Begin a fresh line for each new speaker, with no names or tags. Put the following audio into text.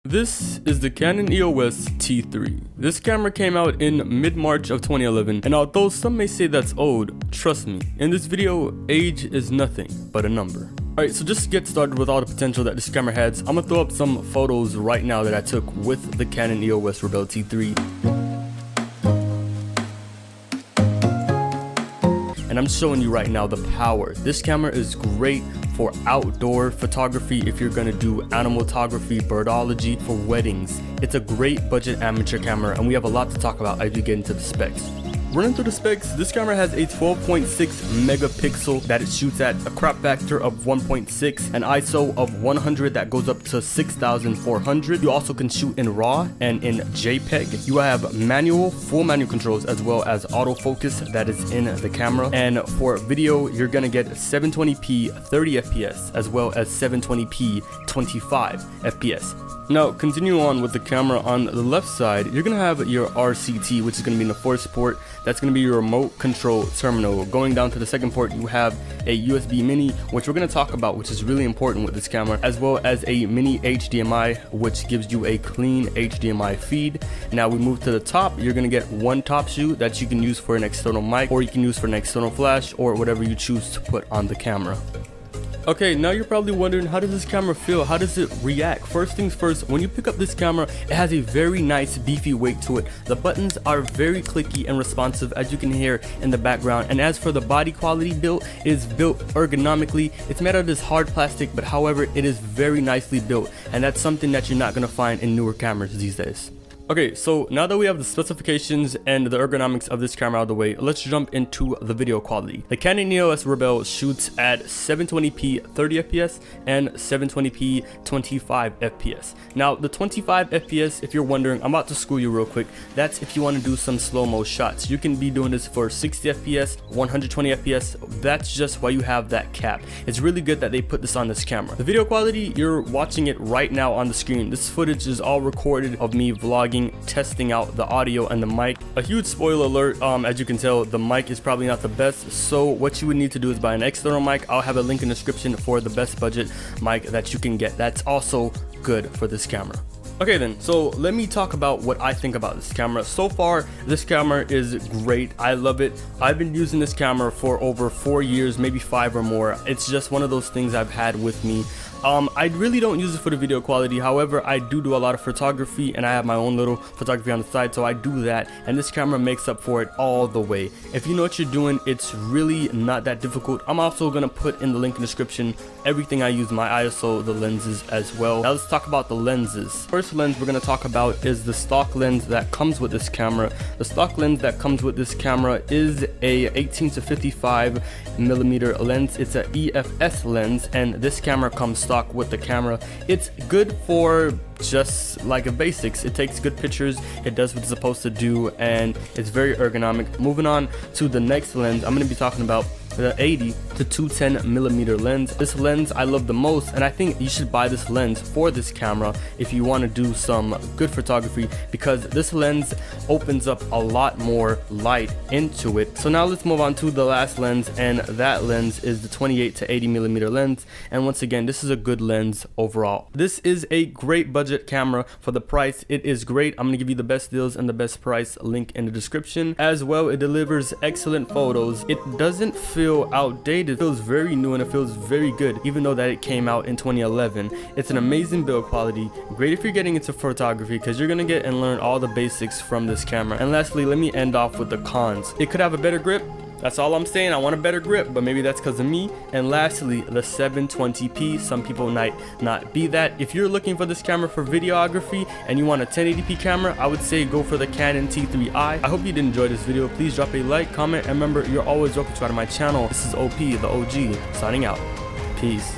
This is the Canon EOS T3. This camera came out in mid-March of 2011, and although some may say that's old, trust me, in this video, age is nothing but a number. Alright, so just to get started with all the potential that this camera has, I'm gonna throw up some photos right now that I took with the Canon EOS Rebel T3. And I'm showing you right now the power. This camera is great for outdoor photography if you're gonna do animalography, birdology, for weddings. It's a great budget amateur camera, and we have a lot to talk about as we get into the specs. Running through the specs, this camera has a 12.6 megapixel that it shoots at, a crop factor of 1.6, an ISO of 100 that goes up to 6400. You also can shoot in RAW and in JPEG. You have full manual controls, as well as autofocus that is in the camera. And for video, you're gonna get 720p 30 FPS as well as 720p 25 FPS. Now, continue on with the camera. On the left side, you're gonna have your RCT, which is gonna be in the first port. That's gonna be your remote control terminal. Going down to the second port, you have a USB mini, which we're gonna talk about, which is really important with this camera, as well as a mini HDMI, which gives you a clean HDMI feed. Now we move to the top, you're gonna get one top shoe that you can use for an external mic, or you can use for an external flash, or whatever you choose to put on the camera. Okay, now you're probably wondering, how does this camera feel? How does it react? First things first, when you pick up this camera, it has a very nice beefy weight to it. The buttons are very clicky and responsive, as you can hear in the background. And as for the body quality built, it is built ergonomically. It's made out of this hard plastic, but however, it is very nicely built. And that's something that you're not gonna find in newer cameras these days. Okay, so now that we have the specifications and the ergonomics of this camera out of the way, let's jump into the video quality. The Canon EOS Rebel shoots at 720p 30 FPS and 720p 25 FPS. Now, the 25 FPS, if you're wondering, I'm about to school you real quick. That's if you want to do some slow-mo shots. You can be doing this for 60 FPS, 120 FPS. That's just why you have that cap. It's really good that they put this on this camera. The video quality, you're watching it right now on the screen. This footage is all recorded of me vlogging, testing out the audio and the mic. A huge spoiler alert, as you can tell, the mic is probably not the best, so what you would need to do is buy an external mic. I'll have a link in the description for the best budget mic that you can get. That's also good for this camera. Okay then, so let me talk about what I think about this camera. So far, this camera is great. I love it. I've been using this camera for over 4 years, maybe 5 or more. It's just one of those things I've had with me. I really don't use it for the video quality. However, I do a lot of photography, and I have my own little photography on the side, so I do that, and this camera makes up for it all the way. If you know what you're doing, it's really not that difficult. I'm also gonna put in the link in the description everything I use, my ISO, the lenses as well. Now let's talk about the lenses. First lens we're gonna talk about is the stock lens that comes with this camera. The stock lens that comes with this camera is a 18 to 55 millimeter lens. It's a EFS lens, and this camera comes stock with the camera. It's good for just like a basics. It takes good pictures, it does what it's supposed to do, and it's very ergonomic. Moving on to the next lens, I'm going to be talking about the 80 to 210 millimeter lens. This lens I love the most, and I think you should buy this lens for this camera if you want to do some good photography, because this lens opens up a lot more light into it. So now let's move on to the last lens, and that lens is the 28 to 80 millimeter lens. And once again, this is a good lens overall. This is a great budget camera for the price. It is great. I'm gonna give you the best deals and the best price link in the description. As well, it delivers excellent photos. It doesn't feel outdated. It feels very new, and it feels very good, even though that it came out in 2011. It's an amazing build quality, great if you're getting into photography, because you're gonna get and learn all the basics from this camera. And lastly, let me end off with the cons. It could have a better grip. That's all I'm saying. I want a better grip, but maybe that's because of me. And lastly, the 720p. Some people might not be that. If you're looking for this camera for videography and you want a 1080p camera, I would say go for the Canon T3i. I hope you did enjoy this video. Please drop a like, comment, and remember, you're always welcome to my channel. This is OP, the OG, signing out. Peace.